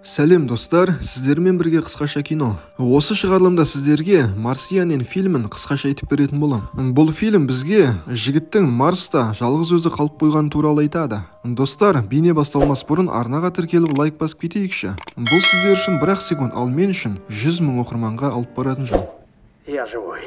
Сәлем достар, сіздермен бірге қысқаша кино. Осы шығарылымда сіздерге Марсианин фильмін қысқаша айтып беретін боламын. Бұл фильм бізге жігіттің Марста жалғыз өзі қалып қойғаны туралы айтады. Достар, бейне басталмас бұрын арнаға тіркеліп лайк басып кетейікші. Бұл сіздер үшін 1 секунд, ал мен үшін 100 000 оқырманға алып баратын жол. Я живой.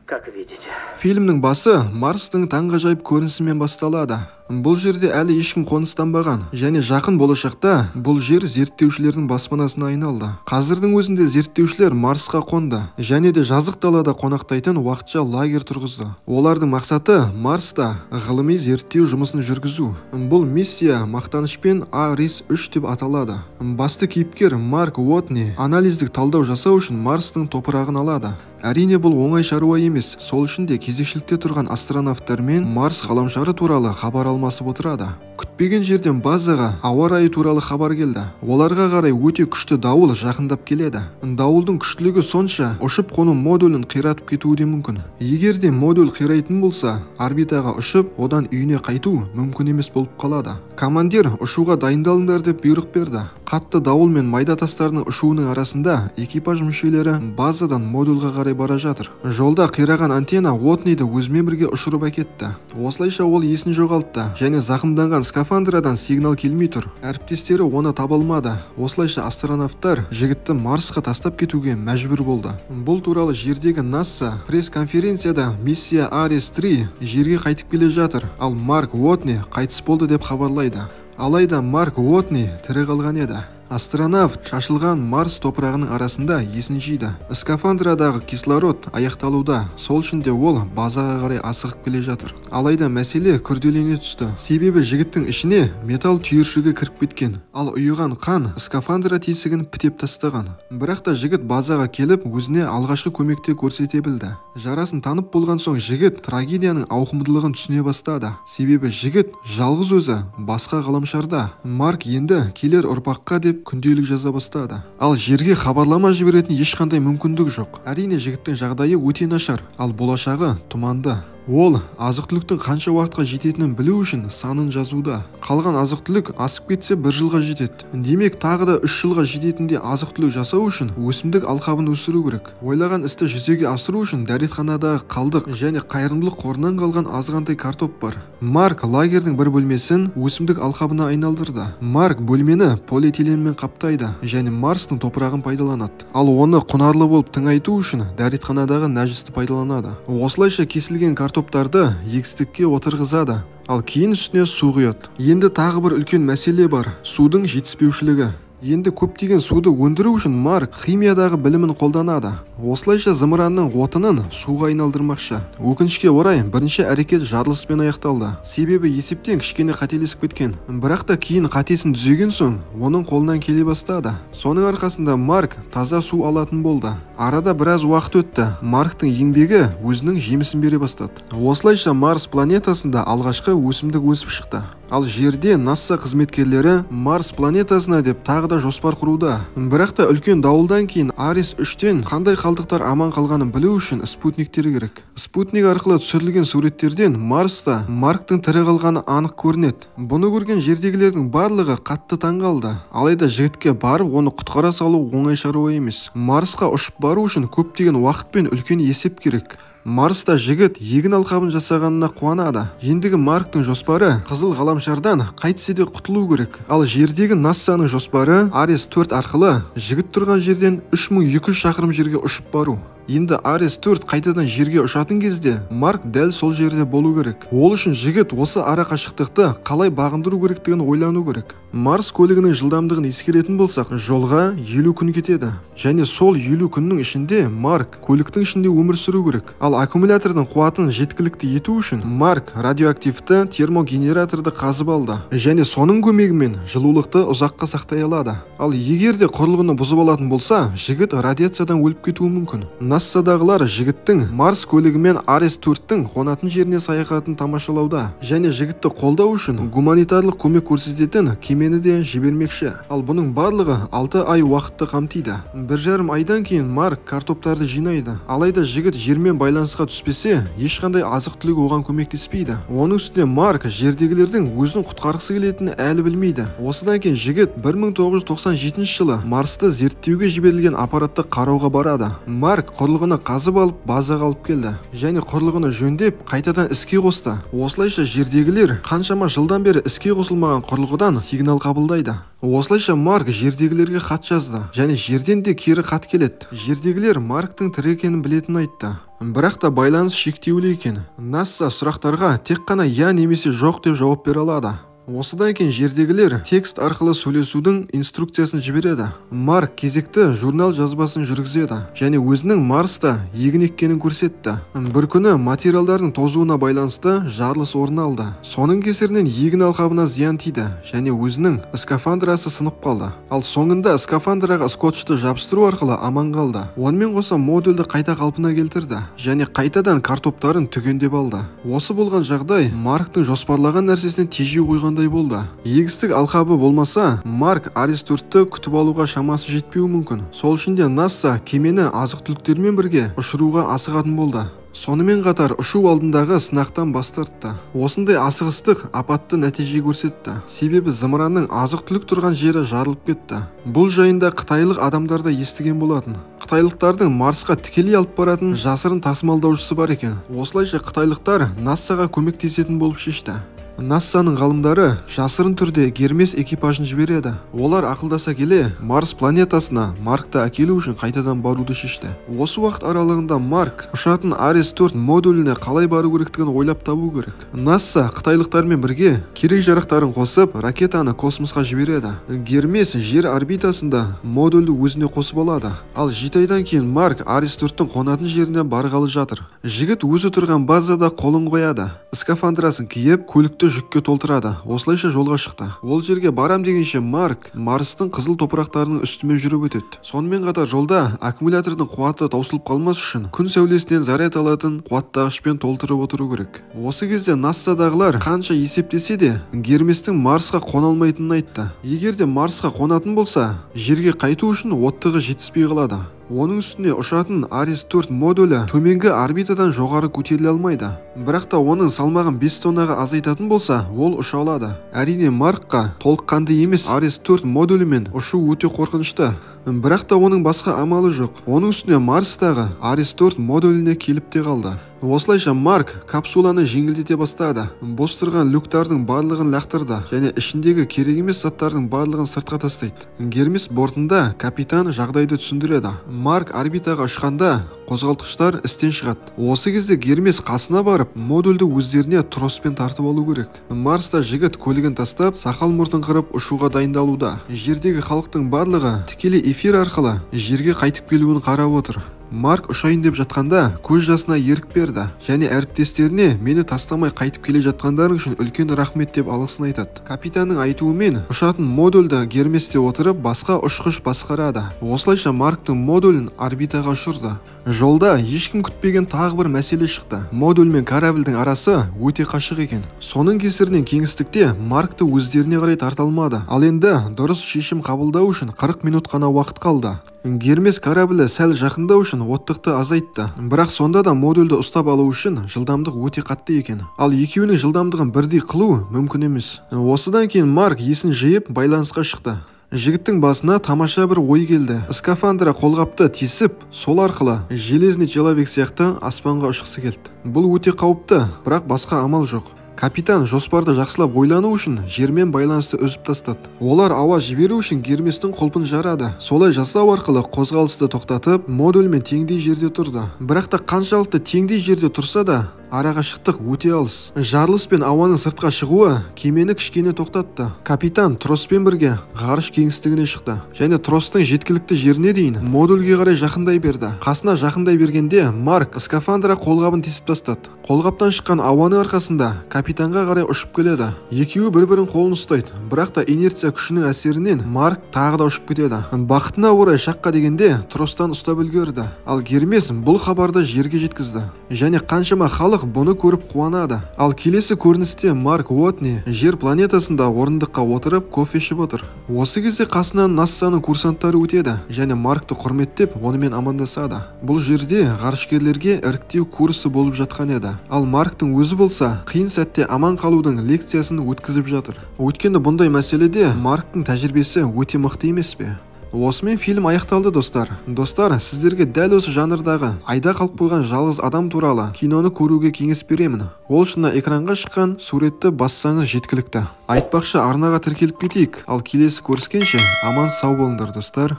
Как видите. Фильмнің басы Марстың таңғажайып көрінісімен басталады. Бұл жерде әлі ешкім қоныстанбаған, және жақын болашақта бұл жер зерттеушілердің баспанасына айналды. Қазірдің өзінде зерттеушілер Марсқа қонды, және де жазық далада қонақтайтын уақытша лагерь тұрғызды. Олардың мақсаты Марста ғылыми зерттеу жұмысын жүргізу. Бұл миссия мақтанышпен Арис-3 деп аталады. Басты кейіпкер Марк Уотни анализдік талдау жасау үшін Марстың топырағын алады. Әрине бұл оңай шаруа емес, сол үшін де кезекшілікте тұрған астронавттармен Марс ғаламшары туралы хабар алмасып отырады. Күтпеген жерден базаға ауа райы туралы хабар келді. Оларға қарай өте күшті дауыл жақындап келеді. Дауылдың күштілігі сонша, ұшып қону модулін қиратып кетуі де мүмкін. Егер де модуль қирайтын болса, орбитаға ұшып, одан үйіне қайту мүмкін емес болып қалады. Командир ұшуға дайындалыңдар деп бұйрық берді. Қатты дауыл мен майда тастарының ұшуының арасында экипаж мүшелері базадан модульға қарай бара жатыр. Жолда қираған антенна Уотниді өзімен бірге ұшырып әкетті. Осылайша ол есін жоғалтты, және зақымданған скафандрадан сигнал келмей тұр. Әріптестері оны таба алмады. Осылайша астронавттар жігітті Марсқа тастап кетуге мәжбүр болды. Бұл туралы жердегі НАСА пресс-конференцияда миссия Арис-3 жерге қайтып келе жатыр, ал Марк Уотни қайтыс болды деп хабарлайды. Алайда Марк Уотни тірі қалған еді. Астронавт шашылған Марс топырағының арасында есін жиды. Скафандрадағы кислород аяқталуда, сол үшін де ол базаға қарай асығып келе жатыр. Алайда мәселе күрделене түсті. Себебі жігіттің ішіне металл түйіршігі кіріп кеткен, ал ұйыған қан скафандра тесігін бітеп тастаған. Бірақ та жігіт базаға келіп, өзіне алғашқы көмекте көрсете білді. Жарасын танып болған соң жігіт трагедияның ауқымдылығын түсіне бастады. Себебі жігіт жалғыз өзі басқа ғаламшарда. Марк енді келер ұрпаққа деп күнделік жаза бастады. Ал жерге хабарлама жіберетін ешқандай мүмкіндік жоқ. Әрине жігіттің жағдайы өте нашар, ал болашағы тұманды. Ол азық-түліктің қанша уақытқа жететінін білу үшін санын жазуда. Қалған азық-түлік асып кетсе 1 жылға жетеді. Демек тағы да 3 жылға жететінде азық-түлік жасау үшін өсімдік алқабын өсіру керек. Ойлаған істі жүзеге асыру үшін дәретханадағы қалдық және қайырымдылық қорынан қалған азғантай картоп бар. Марк лагердің бір бөлмесін өсімдік алқабына айналдырды. Марк бөлмені полиэтиленмен қаптайды және Марстың топырағын пайдаланады. Ал оны құнарлы болып тыңайту үшін дәретханадағы нәжісті пайдаланады. Осылайша кесілген картоптарды егістікке отырғызады, ал кейін үстіне су құяды. Енді тағы бір үлкен мәселе бар: судың жетіспеушілігі. Енді көптеген суды өндіру үшін Марк химиядағы білімін қолданады. Осылайша зымыранның отынын суға айналдырмақшы. Өкінішке орай бірінші әрекет жарылыспен аяқталды. Себебі есептен кішкене қателесіп кеткен. Бірақ та кейін қатесін түзеген соң оның қолынан келе бастады. Соның арқасында Марк таза су алатын болды. Арада біраз уақыт өтті. Марктың еңбегі өзінің жемісін бере бастады. Осылайша Марс планетасында алғашқы өсімдік өсіп шықты. Ал жерде НАСА қызметкерлері Марс планетасына деп тағы да жоспар құруда. Бірақ та үлкен дауылдан кейін Арис-3-тен қандай қалдықтар аман қалғанын білу үшін спутниктер керек. Спутник арқылы түсірілген суреттерден Марста Марктың тірі қалғаны анық көрінеді. Бұны көрген жердегілердің барлығы қатты таңғалды. Алайда жігітке барып оны құтқара салу оңай шаруа емес. Марсқа ұшып бару үшін көптеген уақыт пен үлкен есеп керек. Марста жігіт егін алқабын жасағанына қуанады. Ендігі Марктың жоспары қызыл ғаламшардан қайтсе де құтылу керек. Ал жердегі НАСАның жоспары Арис-4 арқылы жігіт тұрған жерден 3200 шақырым жерге ұшып бару. Енді Арис-4 қайтадан жерге ұшатын кезде Марк дәл сол жерде болу керек. Ол үшін жігіт осы ара қашықтықты қалай бағындыру керектігін ойлану керек. Марс көлігінің жылдамдығын ескеретін болсақ, жолға 50 күн кетеді. Және сол 50 күннің ішінде Марк көліктің ішінде өмір сүру керек. Ал аккумулятордың қуатын жеткілікті ету үшін Марк радиоактивті термогенераторды қазып алды. Және соның көмегімен жылулықты ұзаққа сақтай алады. Ал егер де құрылғыны бұзып алатын болса, жігіт радиациядан өліп кетуі мүмкін. НАСА-дағылар жігіттің Марс көлігімен Арес-4-тің қонатын жеріне саяхатын тамашалауда және жігітті қолдау үшін гуманитарлық көмек көрсететін кемені де жібермекші. Ал бұның барлығы 6 ай уақытты қамтиды. 1,5 айдан кейін Марк картоптарды жинайды. Алайда жігіт жермен байланысқа түспесе, ешқандай азық-түлік оған көмектеспейді. Оның үстіне Марк жердегілердің өзін құтқарғысы келетінін әлі білмейді. Осыдан кейін жігіт 1997 жылы Марсты зерттеуге жіберілген аппаратты қарауға барады. Марк құрылғыны қазып алып, базаға алып келді және құрылғыны жөндеп, қайтадан іске қосты. Осылайша жердегілер қаншама жылдан бері іске қосылмаған құрылғыдан сигнал қабылдайды. Осылайша Марк жердегілерге хат жазды және жерден де кері хат келеді. Жердегілер Марктың тірі екенін білетінін айтты. Бірақ та байланыс шектеулі екен. НАСА сұрақтарға тек қана я немесе жоқ деп жауап бере алады. Осыдан кейін жердегілер текст арқылы сөйлесудің инструкциясын жібереді. Марк кезекті журнал жазбасын жүргізеді және өзінің Марста егін еккенін көрсетті. Бір күні материалдардың тозуына байланысты жарылыс орын алды. Соның кесірінен егін алқабына зиян тиді және өзінің скафандрасы сынып қалды. Ал соңында скафандраға скотчты жабыстыру арқылы аман қалды. Онымен қоса модульді қайта қалпына келтірді және қайтадан картоптарын түгендеп алды. Осы болған жағдай Марктың жоспарлаған нәрсесіне тежеу қойғанда болды. Егістік алқабы болмаса, Марк Арес-4-ті күтіп алуға шамасы жетпеуі мүмкін. Сол үшін де НАСА кемені азық-түліктермен бірге ұшыруға асығатын болды. Сонымен қатар ұшу алдындағы сынақтан бас тартты. Осындай асығыстық апатты нәтиже көрсетті. Себебі зымыранның азық-түлік тұрған жері жарылып кетті. Бұл жайында қытайлық адамдар да естіген болатын. Қытайлықтардың Марсқа тікелей алып баратын жасырын тасымалдаушысы бар екен. Осылайша қытайлықтар НАСА-ға көмектесетін болып шешті. НАСА-ның ғалымдары жасырын түрде Гермес экипажын жібереді. Олар ақылдаса келе Марс планетасына Маркты әкелу үшін қайтадан баруды шешті. Осы уақыт аралығында Марк ұшатын Арес-4 модуліне қалай бару керектігін ойлап табу керек. НАСА қытайлықтармен бірге керек жарақтарын қосып ракетаны космосқа жібереді. Гермес жер орбитасында модульді өзіне қосып алады. Ал 7 айдан кейін Марк Арес-4-тің қонатын жеріне барғалы жатыр. Жігіт өзі тұрған базада қолын қояды. Скафандрасын киіп, көлікті жүкке толтырады. Осылайша жолға шықты. Ол жерге барам дегенше Марк Марстың қызыл топырақтарының үстімен жүріп өтеді. Сонымен қатар жолда аккумулятордың қуаты таусылып қалмас үшін күн сәулесінен заряд алатын қуаттағышпен толтырып отыру керек. Осы кезде НАСА-дағылар қанша есептесе де Герместің Марсқа қона алмайтынын айтты. Егер де Марсқа қонатын болса, жерге қайту үшін оттығы жетіспей қалады. Оның үстіне ұшатын Арес-4 модулі төменгі орбитадан жоғары көтеріле алмайды. Бірақ та оның салмағын 5 тоннаға азайтатын болса, ол ұша алады. Әрине Маркқа толыққанды емес Арес-4 модулімен ұшу өте қорқынышты. Бірақ та оның басқа амалы жоқ. Оның үстіне Марстағы Арес-4 модуліне келіп те қалды. Осылайша Марк капсуланы жеңілдете бастады. Бос тұрған люктардың барлығын лақтырды және ішіндегі керек емес заттардың барлығын сыртқа тастайды. Гермес бортында капитан жағдайды түсіндіреді. Марк орбитаға ұшқанда қозғалтқыштар істен шығады. Осы кезде Гермес қасына барып, модульді өздеріне троспен тартып алу керек. Марста жігіт көлігін тастап, сақал мұртын қырып ұшуға дайындалуда. Жердегі халықтың барлығы тікелей эфир арқылы жерге қайтып келуін қарап отыр. Марк ұшайын деп жатқанда көз жасына ерік берді және әріптестеріне мені тастамай қайтып келе жатқандарың үшін үлкен рахмет деп алғысын айтады. Капитанның айтуымен ұшатын модульді Герместе отырып басқа ұшқыш басқарады. Осылайша Марктың модулін орбитаға ұшырды. Жолда ешкім күтпеген тағы бір мәселе шықты. Модуль мен корабльдің арасы өте қашық екен. Соның кесірінен кеңістікте Маркты өздеріне қарай тарта алмады. Ал енді дұрыс шешім қабылдау үшін 40 минут қана уақыт қалды. Гермес кораблі сәл жақындау үшін оттықты азайтты. Бірақ сонда да модульді ұстап алу үшін жылдамдық өте қатты екен. Ал екеуінің жылдамдығын бірдей қылу мүмкін емес. Осыдан кейін Марк есін жиып байланысқа шықты. Жігіттің басына тамаша бір ой келді. Скафандра қолғапты тесіп, сол арқылы железный человек сияқты аспанға ұшқысы келді. Бұл өте қауіпті, бірақ басқа амал жоқ. Капитан жоспарды жақсылап ойлану үшін жермен байланысты үзіп тастады. Олар ауа жіберу үшін Герместің құлпын жарады. Солай жасау арқылы қозғалысты тоқтатып, модульмен теңдей жерде тұрды. Бірақ та қаншалықты теңдей жерде тұрса да, арақашықтық өте алыс. Жарылыс пен ауаның сыртқа шығуы кемені кішкене тоқтатты. Капитан Троспен бірге ғарыш кеңістігіне шықты және Тростың жеткілікті жеріне дейін модульге қарай жақындай берді. Қасына жақындай бергенде Марк скафандра қолғабын тесіп тастады. Қолғаптан шыққан ауаның арқасында капитанға қарай ұшып келеді. Екеуі бір-бірін қолын ұстайды, бірақ та инерция күшінің әсерінен Марк тағы да ұшып кетеді. Бақытына орай шаққа дегенде Тростан ұстап үлгерді. Ал Гермес бұл хабарды жерге жеткізді және қаншама халық бұны көріп қуанады. Ал келесі көріністе Марк Уотни жер планетасында орындыққа отырып кофе ішіп отыр. Осы кезде қасынан НАСАның курсанттары өтеді және Маркты құрметтеп онымен амандасады. Бұл жерде ғарышкерлерге іріктеу курсы болып жатқан еді. Ал Марктың өзі болса қиын сәтте аман қалудың лекциясын өткізіп жатыр. Өйткені бұндай мәселеде Марктың тәжірибесі өте мықты емес пе? Осымен фильм аяқталды достар. Достар, сіздерге дәл осы жанрдағы айда қалып қойған жалғыз адам туралы киноны көруге кеңес беремін. Ол үшін экранға шыққан суретті бассаңыз жеткілікті. Айтпақшы, арнаға тіркеліп кетейік. Ал келесі көріскенше аман сау болыңдар достар.